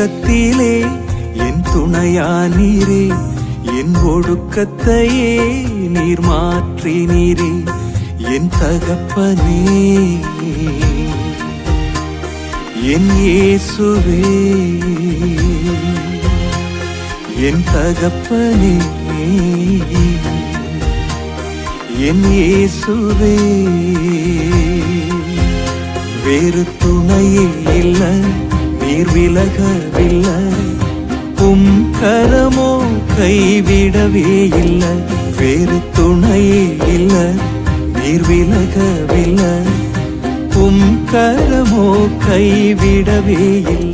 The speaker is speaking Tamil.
துக்கத்திலே என் துணையானீரே, என் ஒடுக்கத்தையே நீர் மாற்றினீரே, என் தகப்பனே என் இயேசுவே, என் தகப்பனே என் இயேசுவே. வேறு துணையே இல்ல, நீர் விலகவில்லை, உம் கரமோ கைவிடவே இல்லை. வேறு துணையே இல்ல, நீர் விலகவில்லை, உம் கரமோ கைவிடவே இல்லை.